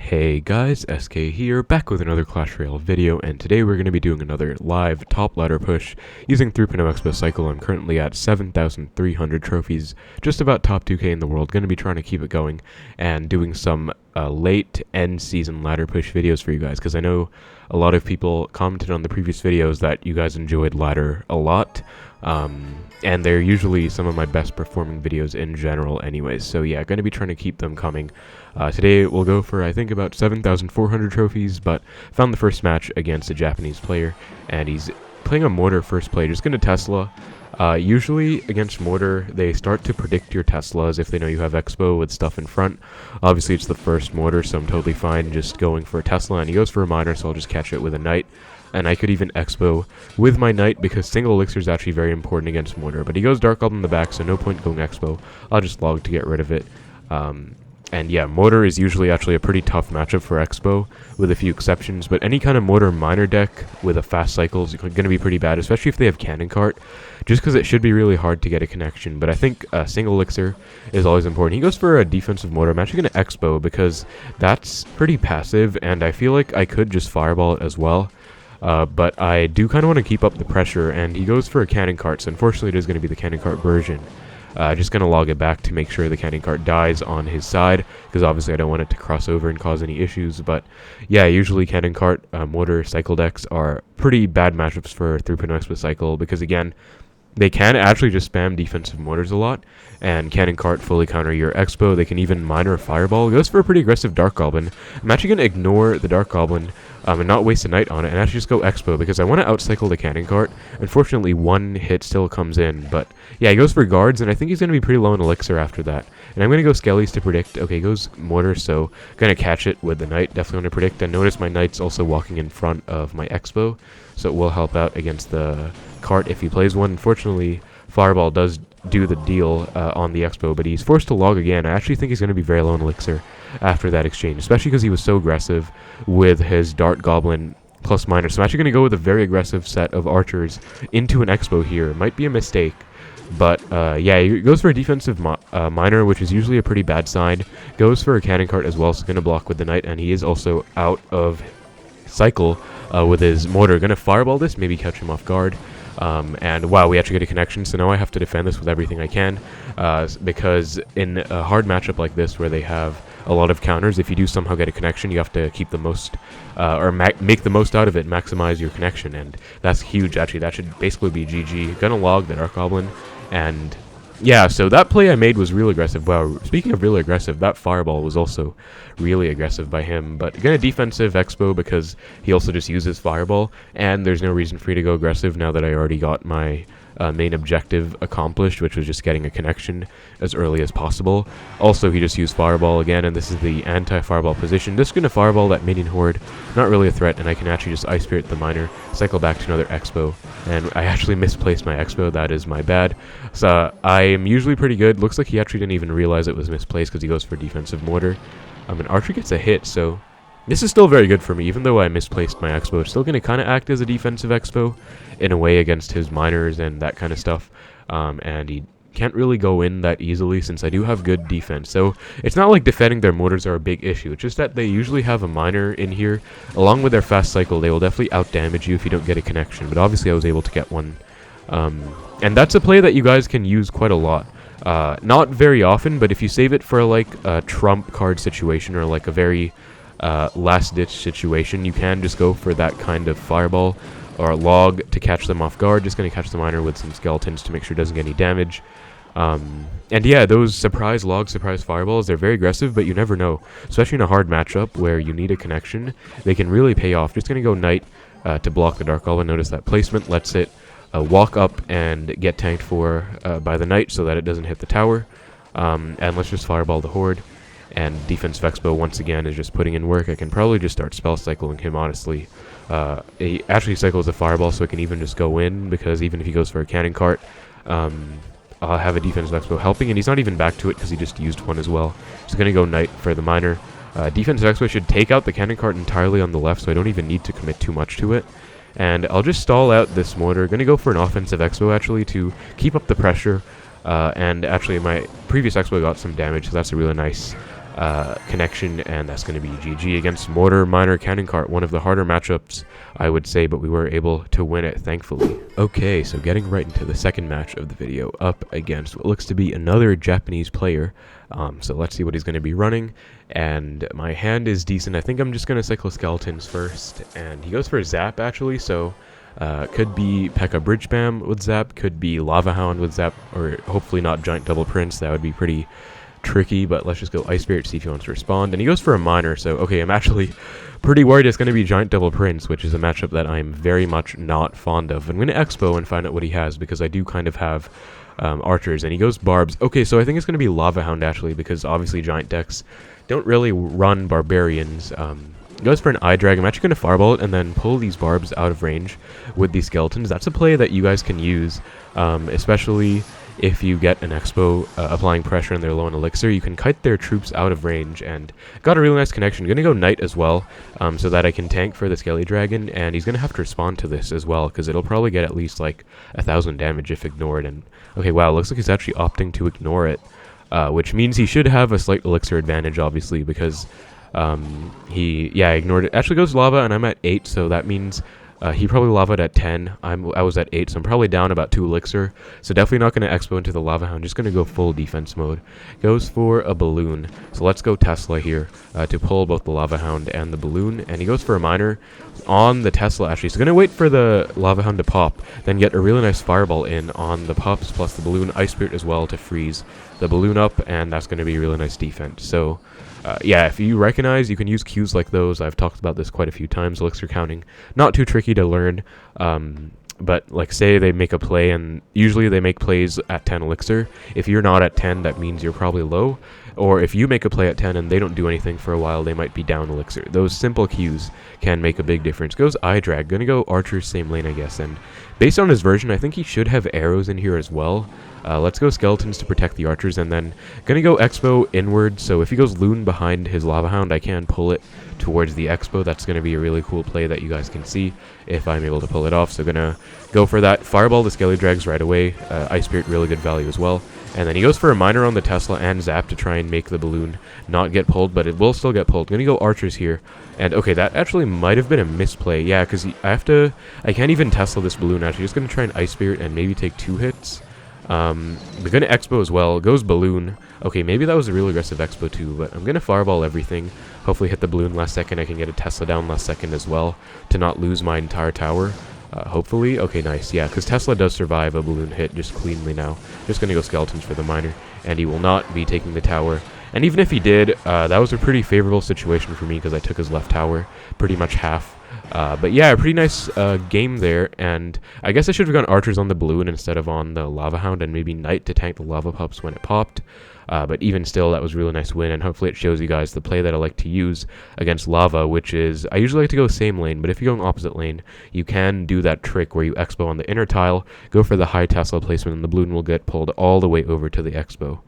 Hey guys, SK here, back with another Clash Royale video, and today we're going to be doing another live top ladder push using 3.0 Xbow Cycle. I'm currently at 7,300 trophies, just about top 2k in the world. Going to be trying to keep it going and doing some late end season ladder push videos for you guys, because I know a lot of people commented on the previous videos that you guys enjoyed ladder a lot. And they're usually some of my best performing videos in general anyways, so yeah, going to be trying to keep them coming. Today we'll go for I think about 7,400 trophies, but found the first match against a Japanese player, and he's playing a Mortar first play, just going to Tesla. Usually against Mortar, they start to predict your Teslas if they know you have Xbow with stuff in front. Obviously it's the first Mortar, so I'm totally fine just going for a Tesla, and he goes for a Miner, so I'll just catch it with a Knight. And I could even Xbow with my Knight because single elixir is actually very important against Mortar. But he goes Dark Goblin in the back, so no point going Xbow. I'll just log to get rid of it. And yeah, Mortar is usually actually a pretty tough matchup for Xbow, with a few exceptions. But any kind of Mortar Miner deck with a fast cycle is going to be pretty bad, especially if they have Cannon Cart, just because it should be really hard to get a connection. But I think single elixir is always important. He goes for a defensive Mortar. I'm actually going to Xbow because that's pretty passive, and I feel like I could just Fireball it as well. But I do kind of want to keep up the pressure, and he goes for a Cannon Cart, so unfortunately it is going to be the Cannon Cart version. Just going to log it back to make sure the Cannon Cart dies on his side, because obviously I don't want it to cross over and cause any issues. But yeah, usually Cannon Cart, Mortar, Cycle decks are pretty bad matchups for 3.0 Xbow Cycle, because again, they can actually just spam defensive Mortars a lot, and Cannon Cart fully counter your Xbow. They can even Miner a Fireball. It goes for a pretty aggressive Dark Goblin. I'm actually going to ignore the Dark Goblin and not waste a Knight on it, and actually just go Xbow, because I want to outcycle the Cannon Cart. Unfortunately, one hit still comes in, but yeah, he goes for Guards, and I think he's going to be pretty low in Elixir after that. And I'm going to go Skellies to predict. Okay, he goes Mortar, so going to catch it with the Knight. Definitely want to predict, and notice my Knight's also walking in front of my Xbow, so it will help out against the Cart if he plays one. Unfortunately, Fireball does do the deal on the Xbow, but he's forced to log again. I actually think he's going to be very low in Elixir after that exchange, especially because he was so aggressive with his Dart Goblin plus Miner. So I'm actually going to go with a very aggressive set of Archers into an Xbow here. It might be a mistake, but yeah, he goes for a defensive Miner, which is usually a pretty bad sign. Goes for a Cannon Cart as well, so going to block with the Knight, and he is also out of Cycle with his Mortar. Going to Fireball this, maybe catch him off guard. And wow, we actually get a connection, so now I have to defend this with everything I can, because in a hard matchup like this where they have a lot of counters, if you do somehow get a connection, you have to keep the most, or make the most out of it, maximize your connection, and that's huge. Actually, that should basically be GG. Gonna log the Dark Goblin, and yeah, so that play I made was real aggressive. Wow, speaking of really aggressive, that Fireball was also really aggressive by him. But gonna defensive Xbow because he also just uses Fireball, and there's no reason for me to go aggressive now that I already got my main objective accomplished, which was just getting a connection as early as possible. Also, he just used Fireball again, and this is the anti-Fireball position. Just gonna Fireball that minion horde, not really a threat, and I can actually just Ice Spirit the Miner, cycle back to another Xbow, and I actually misplaced my Xbow. That is my bad. So I am usually pretty good. Looks like he actually didn't even realize it was misplaced because he goes for defensive Mortar. And Archer gets a hit, so this is still very good for me, even though I misplaced my Xbow. It's still going to kind of act as a defensive Xbow in a way against his Miners and that kind of stuff. And he can't really go in that easily since I do have good defense. So it's not like defending their Mortars are a big issue. It's just that they usually have a Miner in here. Along with their fast cycle, they will definitely outdamage you if you don't get a connection. But obviously I was able to get one. And that's a play that you guys can use quite a lot. Not very often, but if you save it for like a trump card situation or like a very last-ditch situation, you can just go for that kind of Fireball or log to catch them off guard. Just going to catch the Miner with some Skeletons to make sure it doesn't get any damage. And yeah, those surprise log, surprise Fireballs, they're very aggressive, but you never know. Especially in a hard matchup where you need a connection, they can really pay off. Just going to go Knight to block the Dark Goblin. Notice that placement lets it walk up and get tanked for by the Knight so that it doesn't hit the tower. And let's just Fireball the Horde. And defensive Xbow once again is just putting in work. I can probably just start spell cycling him, honestly. He actually cycles a Fireball, so I can even just go in, because even if he goes for a Cannon Cart, I'll have a defensive Xbow helping, and he's not even back to it because he just used one as well. Just going to go Knight for the Miner. Defensive Xbow should take out the Cannon Cart entirely on the left, so I don't even need to commit too much to it. And I'll just stall out this Mortar. Going to go for an offensive Xbow, actually, to keep up the pressure. And actually, my previous Xbow got some damage, so that's a really nice connection, and that's going to be GG against Mortar, Miner, Cannon Cart, one of the harder matchups, I would say, but we were able to win it, thankfully. Okay, so getting right into the second match of the video, up against what looks to be another Japanese player. So let's see what he's going to be running, and my hand is decent. I think I'm just going to cycle Skeletons first, and he goes for a Zap, actually, so could be P.E.K.K.A. Bridge Spam with Zap, could be Lava Hound with Zap, or hopefully not Giant Double Prince. That would be pretty tricky, but let's just go Ice Spirit, see if he wants to respond. And he goes for a Miner, so okay, I'm actually pretty worried it's going to be Giant Double Prince, which is a matchup that I'm very much not fond of. I'm going to Xbow and find out what he has, because I do kind of have archers, and he goes Barbs. Okay, so I think it's going to be Lava Hound, actually, because obviously Giant decks don't really run Barbarians. He goes for an Eye Drag. I'm actually going to Fireball it and then pull these Barbs out of range with these Skeletons. That's a play that you guys can use, especially if you get an Xbow applying pressure and they're low on Elixir. You can kite their troops out of range, and got a really nice connection. Going to go Knight as well, so that I can tank for the Skelly Dragon, and he's going to have to respond to this as well, because it'll probably get at least like 1,000 damage if ignored. And okay, wow, looks like he's actually opting to ignore it, which means he should have a slight Elixir advantage, obviously, because he ignored it. Actually goes Lava, and I'm at 8, so that means he probably Lava'd at 10. I was at 8, so I'm probably down about 2 Elixir. So definitely not going to Xbow into the Lava Hound. Just going to go full defense mode. Goes for a Balloon. So let's go Tesla here to pull both the Lava Hound and the Balloon. And he goes for a Miner on the Tesla, actually. So going to wait for the Lava Hound to pop, then get a really nice Fireball in on the Pops plus the Balloon. Ice Spirit as well to freeze the Balloon up, and that's going to be really nice defense. So yeah, if you recognize, you can use cues like those. I've talked about this quite a few times. Elixir counting, not too tricky to learn, but like say they make a play, and usually they make plays at 10 Elixir. If you're not at 10, that means you're probably low. Or if you make a play at 10 and they don't do anything for a while, they might be down Elixir. Those simple cues can make a big difference. Goes Eye Drag. Gonna go Archer's same lane, I guess. And based on his version, I think he should have arrows in here as well. Let's go Skeletons to protect the Archers, and then gonna go Xbow inward. So if he goes Loon behind his Lava Hound, I can pull it towards the Xbow. That's gonna be a really cool play that you guys can see if I'm able to pull it off. So gonna go for that. Fireball the Skelly Drags right away. Ice Spirit, really good value as well. And then he goes for a Miner on the Tesla and Zap to try and make the Balloon not get pulled, but it will still get pulled. Gonna go Archers here. And okay, that actually might have been a misplay. Yeah, because I can't even Tesla this Balloon, actually. Just gonna try an Ice Spirit and maybe take 2 hits. We're gonna Xbow as well. Goes Balloon. Okay, maybe that was a real aggressive Xbow too, but I'm gonna Fireball everything. Hopefully hit the Balloon last second. I can get a Tesla down last second as well to not lose my entire tower. Hopefully. Okay, nice. Yeah, because Tesla does survive a Balloon hit just cleanly now. Just gonna go Skeletons for the Miner, and he will not be taking the tower. And even if he did, that was a pretty favorable situation for me because I took his left tower, pretty much half. But yeah, a pretty nice game there, and I guess I should have gone Archers on the Balloon instead of on the Lava Hound, and maybe Knight to tank the Lava Pups when it popped. But even still, that was a really nice win, and hopefully it shows you guys the play that I like to use against Lava, which is, I usually like to go same lane, but if you're going opposite lane, you can do that trick where you Xbow on the inner tile, go for the high Tesla placement, and the Balloon will get pulled all the way over to the Xbow.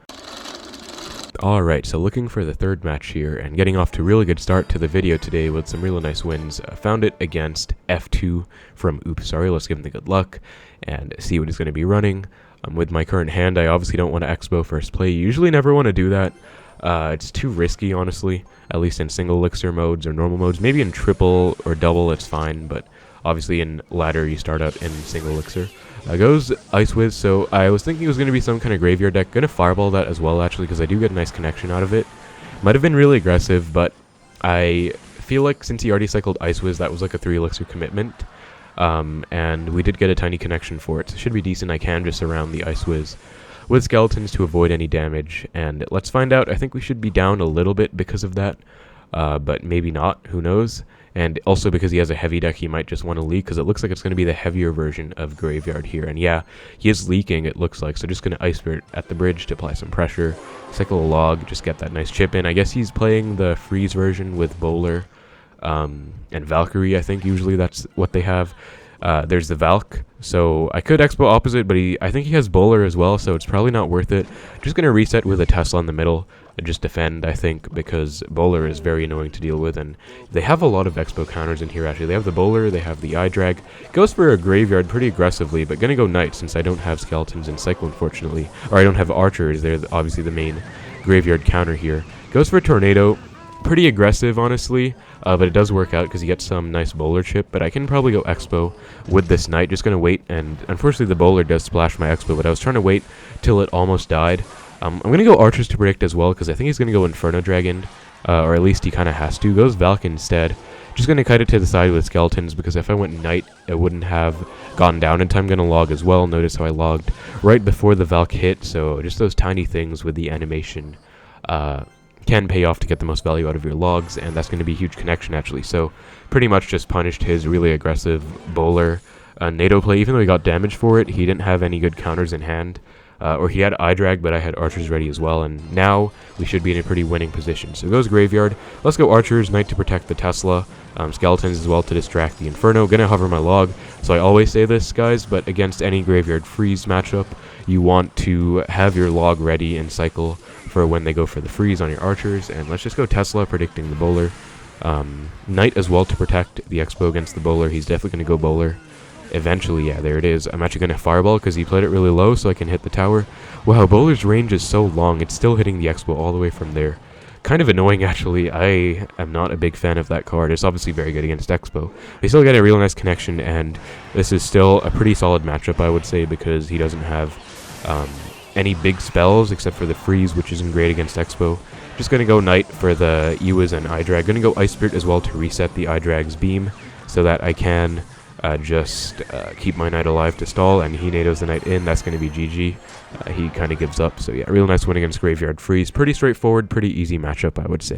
Alright, so looking for the third match here, and getting off to a really good start to the video today with some really nice wins. Found it against F2 from Oops Sorry. Let's give him the good luck and see what he's going to be running. With my current hand, I obviously don't want to Xbow first play. You usually never want to do that. It's too risky, honestly, at least in single Elixir modes or normal modes. Maybe in triple or double it's fine, but obviously in ladder you start out in single Elixir. Goes Ice Wiz, so I was thinking it was going to be some kind of graveyard deck. Going to Fireball that as well, actually, because I do get a nice connection out of it. Might have been really aggressive, but I feel like since he already cycled Ice Wiz, that was like a 3 Elixir commitment. And we did get a tiny connection for it, so it should be decent. I can just surround the Ice Wiz with Skeletons to avoid any damage. And let's find out. I think we should be down a little bit because of that, but maybe not. Who knows? And also because he has a heavy deck, he might just want to leak, because it looks like it's going to be the heavier version of Graveyard here. And yeah, he is leaking, it looks like. So just going to Ice Spirit at the bridge to apply some pressure. Cycle a Log, just get that nice chip in. I guess he's playing the Freeze version with Bowler and Valkyrie, I think. Usually that's what they have. There's the Valk, so I could Xbow opposite, but I think he has Bowler as well, so it's probably not worth it. Just going to reset with a Tesla in the middle and just defend, I think, because Bowler is very annoying to deal with, and they have a lot of Xbow counters in here, actually. They have the Bowler, they have the Eye Drag. Goes for a Graveyard pretty aggressively, but going to go Knight since I don't have Skeletons in Cycle, unfortunately. Or I don't have Archers, they're obviously the main Graveyard counter here. Goes for a Tornado. Pretty aggressive, honestly, but it does work out because he gets some nice bowler chip. But I can probably go Xbow with this Knight. Just going to wait, and unfortunately the bowler does splash my Xbow, but I was trying to wait till it almost died. I'm going to go Archers to predict as well because I think he's going to go Inferno Dragon, or at least he kind of has to. Goes Valk instead. Just going to kite it to the side with Skeletons because if I went Knight, it wouldn't have gone down in time. Going to log as well. Notice how I logged right before the Valk hit, so just those tiny things with the animation can pay off to get the most value out of your logs, and that's going to be a huge connection actually. So pretty much just punished his really aggressive bowler NATO play. Even though he got damage for it, he didn't have any good counters in hand, or he had eye drag, but I had Archers ready as well, and now we should be in a pretty winning position. So it goes Graveyard. Let's go Archers, Knight to protect the Tesla, Skeletons as well to distract the Inferno. Gonna hover my log, so I always say this, guys, but against any Graveyard Freeze matchup, you want to have your log ready and cycle for when they go for the freeze on your Archers. And let's just go Tesla, predicting the bowler. Knight as well to protect the Xbow against the bowler. He's definitely going to go bowler eventually. Yeah, there it is. I'm actually going to Fireball because he played it really low so I can hit the tower. Wow, bowler's range is so long. It's still hitting the Xbow all the way from there. Kind of annoying, actually. I am not a big fan of that card. It's obviously very good against Xbow. We still get a real nice connection, and this is still a pretty solid matchup, I would say, because he doesn't have any big spells except for the freeze, which isn't great against Xbow. Just going to go Knight for the Ewas and Eye Drag. Going to go Ice Spirit as well to reset the Eye Drag's beam so that I can just keep my Knight alive to stall, and he NATOs the Knight in. That's going to be GG. He kind of gives up. So yeah, real nice win against Graveyard Freeze. Pretty straightforward, pretty easy matchup, I would say.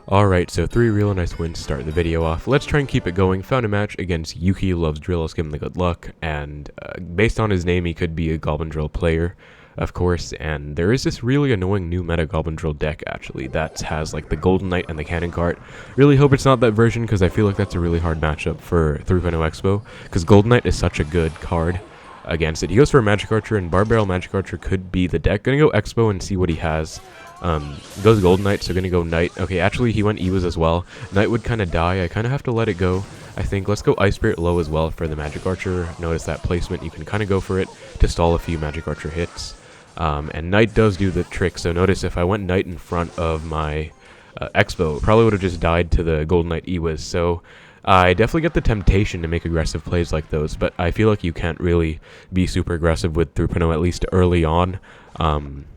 Alright, so 3 real nice wins to start the video off. Let's try and keep it going. Found a match against Yuki Loves Drill. Let's give him the good luck. And based on his name, he could be a Goblin Drill player, of course. And there is this really annoying new meta Goblin Drill deck, actually, that has like the Golden Knight and the Cannon Cart. Really hope it's not that version because I feel like that's a really hard matchup for 3.0 Xbow, because Golden Knight is such a good card against it. He goes for a Magic Archer, and Barbarrel Magic Archer could be the deck. Gonna go Xbow and see what he has. Goes Golden Knight, so gonna go Knight. Okay, actually he went Ewas as well. Knight would kind of die. I kind of have to let it go, I think. Let's go Ice Spirit low as well for the Magic Archer. Notice that placement. You can kind of go for it to stall a few Magic Archer hits. And Knight does do the trick, so notice if I went Knight in front of my Xbow, it probably would have just died to the Golden Knight Ewas. So I definitely get the temptation to make aggressive plays like those, but I feel like you can't really be super aggressive with 3.0, at least early on,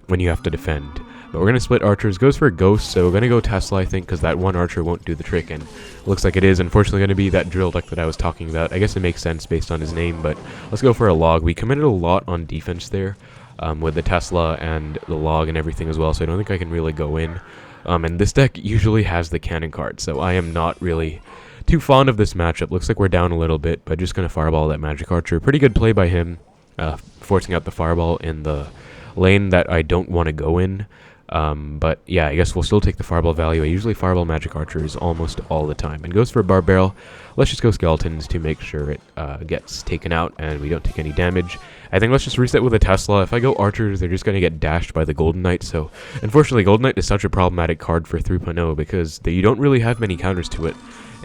when you have to defend. But we're going to split Archers. Goes for a Ghost, so we're going to go Tesla, I think, because that one Archer won't do the trick, and looks like it is unfortunately going to be that drill deck that I was talking about. I guess it makes sense based on his name, but let's go for a Log. We committed a lot on defense there with the Tesla and the Log and everything as well, so I don't think I can really go in. And this deck usually has the Cannon card, so I am not really too fond of this matchup. Looks like we're down a little bit, but just going to Fireball that Magic Archer. Pretty good play by him, forcing out the Fireball in the lane that I don't want to go in. But yeah, I guess we'll still take the Fireball value. I usually Fireball Magic Archers almost all the time. And goes for a Barbarrel. Let's just go Skeletons to make sure it gets taken out and we don't take any damage. I think let's just reset with a Tesla. If I go Archers, they're just going to get dashed by the Golden Knight. So unfortunately, Golden Knight is such a problematic card for 3.0 because you don't really have many counters to it.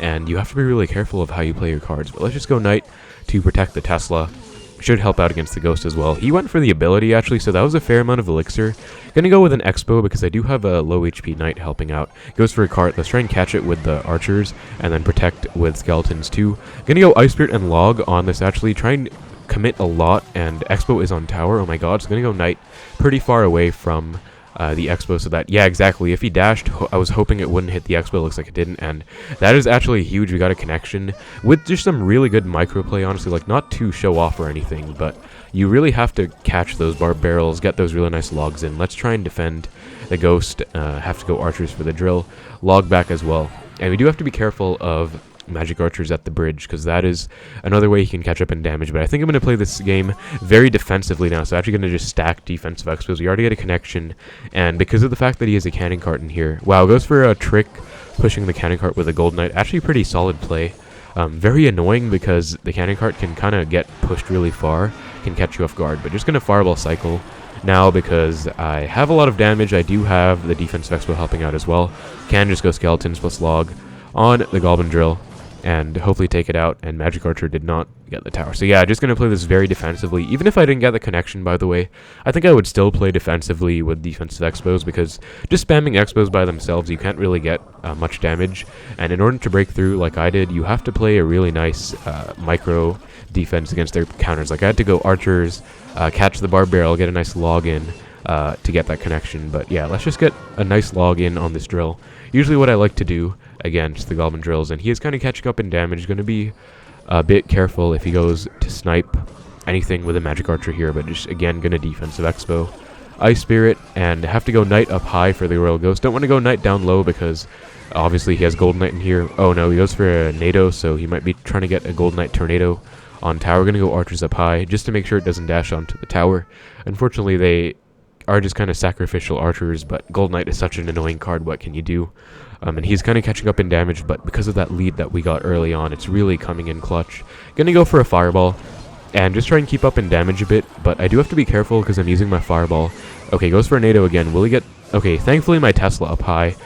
And you have to be really careful of how you play your cards. But let's just go Knight to protect the Tesla. Should help out against the Ghost as well. He went for the ability, actually, so that was a fair amount of Elixir. Gonna go with an Xbow because I do have a low HP Knight helping out. Goes for a Cart. Let's try and catch it with the Archers, and then protect with Skeletons too. Gonna go Ice Spirit and Log on this, actually. Try and commit a lot, and Xbow is on tower. Oh my god, so gonna go Knight pretty far away from the Xbow, so that, yeah, exactly, if he dashed, I was hoping it wouldn't hit the Xbow. Looks like it didn't, and that is actually huge. We got a connection with just some really good microplay, honestly, like, not to show off or anything, but you really have to catch those Barbarrels, get those really nice Logs in. Let's try and defend the Ghost, have to go Archers for the drill, Log back as well, and we do have to be careful of Magic Archers at the bridge, because that is another way he can catch up in damage. But I think I'm going to play this game very defensively now, so I'm actually going to just stack defensive Xbows. We already get a connection, and because of the fact that he has a Cannon Cart in here, wow, goes for a trick, pushing the Cannon Cart with a Golden Knight. Actually pretty solid play. Very annoying because the Cannon Cart can kind of get pushed really far, can catch you off guard, but just going to Fireball Cycle now because I have a lot of damage. I do have the defensive Expo helping out as well. Can just go Skeletons plus Log on the Goblin Drill. and hopefully take it out, and Magic Archer did not get the tower. So yeah, just going to play this very defensively. Even if I didn't get the connection, by the way, I think I would still play defensively with defensive Xbows, because just spamming Xbows by themselves, you can't really get much damage. And in order to break through like I did, you have to play a really nice micro defense against their counters. Like I had to go Archers, catch the Barb Barrel, get a nice login to get that connection. But yeah, let's just get a nice login on this drill. Usually what I like to do against the Goblin drills, and he is kind of catching up in damage. Going to be a bit careful if he goes to snipe anything with a Magic Archer here, but just again going to defensive Expo. Ice Spirit, and have to go Knight up high for the Royal Ghost. Don't want to go Knight down low because obviously he has Golden Knight in here. Oh no, he goes for a NATO, so he might be trying to get a Golden Knight Tornado on tower. We're going to go Archers up high just to make sure it doesn't dash onto the tower. Unfortunately, they are just kind of sacrificial Archers, but Golden Knight is such an annoying card. What can you do? And he's kind of catching up in damage, but because of that lead that we got early on, it's really coming in clutch. Gonna go for a Fireball and just try and keep up in damage a bit, but I do have to be careful because I'm using my Fireball. Okay, goes for a NATO again. Will he get... Okay, thankfully my Tesla up high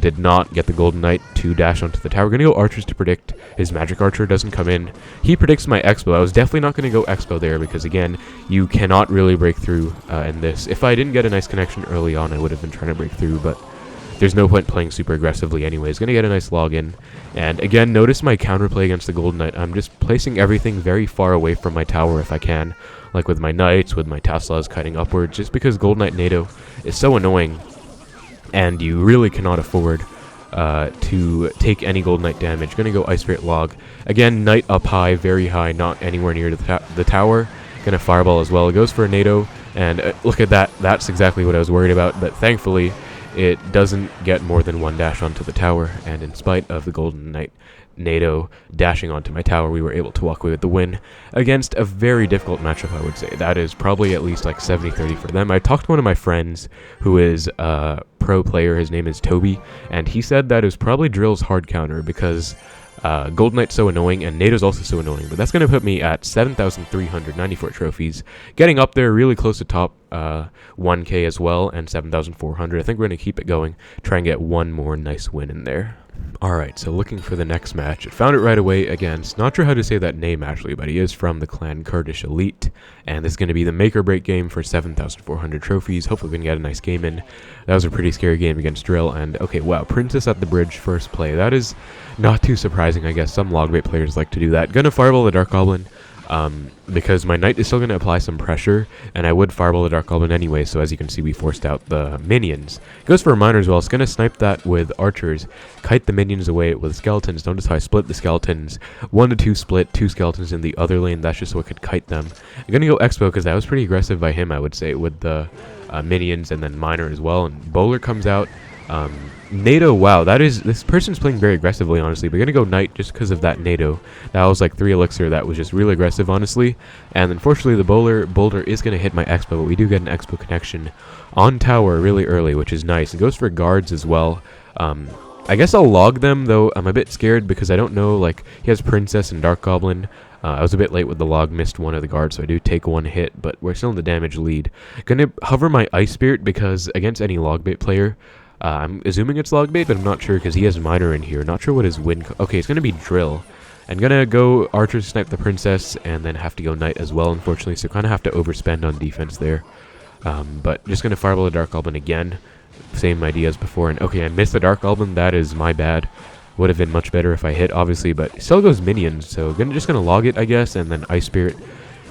did not get the Golden Knight to dash onto the tower. We're gonna go Archers to predict. His Magic Archer doesn't come in. He predicts my Expo. I was definitely not gonna go Expo there because, again, you cannot really break through in this. If I didn't get a nice connection early on, I would have been trying to break through, but there's no point playing super aggressively anyways. Gonna get a nice login. And again, notice my counterplay against the Golden Knight. I'm just placing everything very far away from my tower if I can. Like with my Knights, with my Teslas cutting upwards, just because Golden Knight NATO is so annoying. And you really cannot afford to take any Golden Knight damage. Gonna go Ice Spirit Log. Again, Knight up high, very high, not anywhere near the tower. Gonna Fireball as well. It goes for a NATO. And look at that. That's exactly what I was worried about. But thankfully, it doesn't get more than one dash onto the tower, and in spite of the Golden Knight NATO dashing onto my tower, we were able to walk away with the win against a very difficult matchup, I would say. That is probably at least like 70-30 for them. I talked to one of my friends who is a pro player. His name is Toby, and he said that it was probably Drill's hard counter because Golden Knight's so annoying, and NATO's also so annoying, but that's going to put me at 7,394 trophies, getting up there really close to top 1K as well, and 7,400. I think we're going to keep it going, try and get one more nice win in there. Alright, so looking for the next match. I found it right away against, not sure how to say that name actually, but he is from the clan Kurdish Elite, and this is going to be the make or break game for 7,400 trophies. Hopefully we can get a nice game in. That was a pretty scary game against Drill, and okay, wow, Princess at the Bridge first play. That is not too surprising, I guess. Some logbait players like to do that. Gonna Fireball the Dark Goblin, because my Knight is still going to apply some pressure, and I would Fireball the Dark Goblin anyway, so as you can see, we forced out the minions. Goes for a Miner as well. It's going to snipe that with Archers, kite the minions away with Skeletons. Notice how I split the Skeletons. 1 to 2 split, 2 Skeletons in the other lane. That's just so I could kite them. I'm going to go Expo, because that was pretty aggressive by him, I would say, with the minions and then Miner as well. And Bowler comes out. NATO, wow, this person's playing very aggressively, honestly. We're gonna go Knight just because of that NATO. That was like 3 elixir, that was just really aggressive, honestly. And unfortunately, the Boulder is gonna hit my Expo, but we do get an Expo connection on tower really early, which is nice. It goes for guards as well. I guess I'll log them, though I'm a bit scared because I don't know, like, he has Princess and Dark Goblin. I was a bit late with the log, missed one of the guards, so I do take 1 hit, but we're still in the damage lead. Gonna hover my Ice Spirit because against any logbait player, I'm assuming it's logbait, but I'm not sure because he has Miner in here. Not sure what his win... Okay, it's going to be Drill. I'm going to go Archer snipe the Princess and then have to go Knight as well, unfortunately. So kind of have to overspend on defense there. But just going to Fireball the Dark Goblin again. Same idea as before. And okay, I missed the Dark Goblin. That is my bad. Would have been much better if I hit, obviously. But still goes Minions. So just going to log it, I guess. And then Ice Spirit.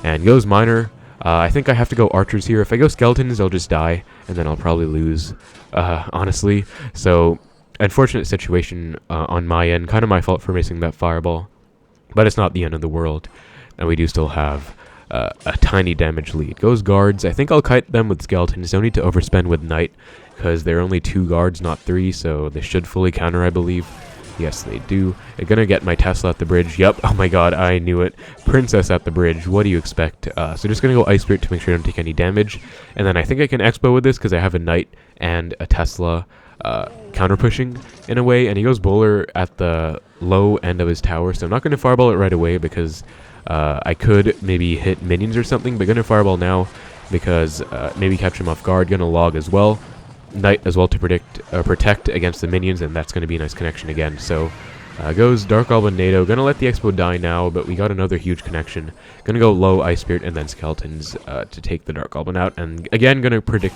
And goes Miner. I think I have to go Archers here. If I go Skeletons, I'll just die. And then I'll probably lose. Honestly, so unfortunate situation on my end, kind of my fault for missing that Fireball, but it's not the end of the world, and we do still have a tiny damage lead. Goes guards. I think I'll kite them with Skeletons. Don't need to overspend with Knight because they're only 2 guards, not 3, so they should fully counter, I believe. Yes, they do. They're gonna get my Tesla at the bridge. Yep. Oh my god, I knew it. Princess at the bridge. What do you expect? So just gonna go Ice Spirit to make sure I don't take any damage. And then I think I can Expo with this because I have a Knight and a Tesla counter pushing in a way. And he goes Bowler at the low end of his tower. So I'm not gonna Fireball it right away because I could maybe hit minions or something. But gonna Fireball now because maybe catch him off guard. Gonna log as well. Knight as well to protect against the minions, and that's going to be a nice connection again. So Goes Dark Goblin NATO. Gonna let the Xbow die now, but we got another huge connection. Gonna go low Ice Spirit and then Skeletons to take the Dark Goblin out. And again, gonna predict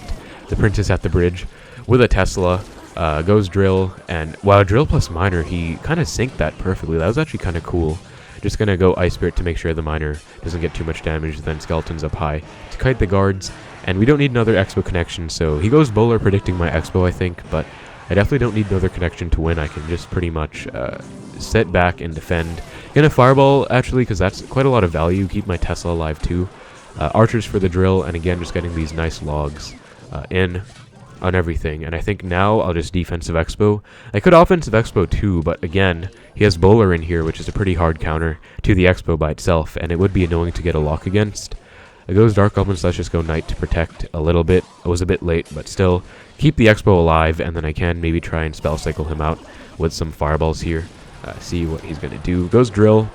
the Princess at the bridge with a Tesla. Goes Drill, and wow, Drill plus Miner, he kind of synced that perfectly. That was actually kind of cool. Just gonna go Ice Spirit to make sure the Miner doesn't get too much damage, then Skeletons up high to kite the guards. And we don't need another Xbow connection, so he goes Bowler predicting my Xbow, I think, but I definitely don't need another connection to win. I can just pretty much sit back and defend. Gonna Fireball, actually, because that's quite a lot of value. Keep my Tesla alive, too. Archers for the Drill, and again, just getting these nice logs in on everything. And I think now I'll just defensive Xbow. I could offensive Xbow, too, but again, he has Bowler in here, which is a pretty hard counter to the Xbow by itself, and it would be annoying to get a lock against. It goes Dark Goblin, so let's just go Knight to protect a little bit. I was a bit late, but still, keep the Xbow alive, and then I can maybe try and spell cycle him out with some fireballs here. See what he's going to do. Goes Drill.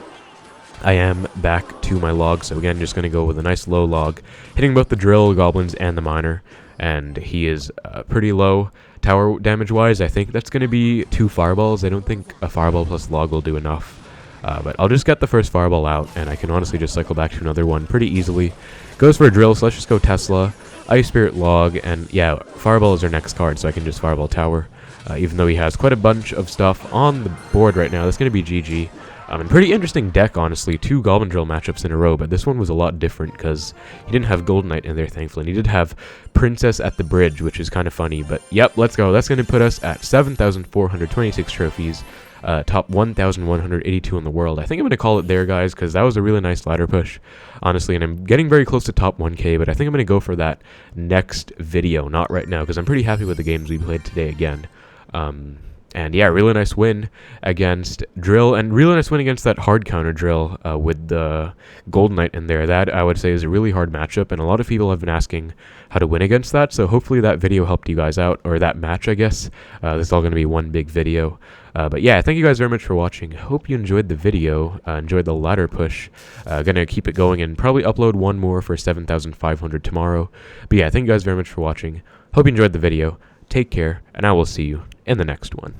I am back to my log, so again, just going to go with a nice low log, hitting both the Drill, Goblins, and the Miner, and he is pretty low tower damage-wise. I think that's going to be 2 fireballs. I don't think a fireball plus log will do enough. But I'll just get the first fireball out, and I can honestly just cycle back to another one pretty easily. Goes for a Drill, so let's just go Tesla, Ice Spirit log, and yeah, fireball is our next card, so I can just fireball tower. Even though he has quite a bunch of stuff on the board right now, that's going to be GG. And pretty interesting deck, honestly. 2 Goblin Drill matchups in a row, but this one was a lot different because he didn't have Golden Knight in there, thankfully. And he did have Princess at the bridge, which is kind of funny. But yep, let's go. That's going to put us at 7,426 trophies. Top 1,182 in the world. I think I'm going to call it there, guys, because that was a really nice ladder push, honestly, and I'm getting very close to top 1K, but I think I'm going to go for that next video, not right now, because I'm pretty happy with the games we played today again. And yeah, really nice win against Drill, and really nice win against that hard counter Drill with the Golden Knight in there. That, I would say, is a really hard matchup, and a lot of people have been asking how to win against that, so hopefully that video helped you guys out, or that match, I guess. This is all going to be one big video. But yeah, thank you guys very much for watching. Hope you enjoyed the video, enjoyed the ladder push. Gonna keep it going and probably upload one more for 7,500 tomorrow. But yeah, thank you guys very much for watching. Hope you enjoyed the video. Take care, and I will see you in the next one.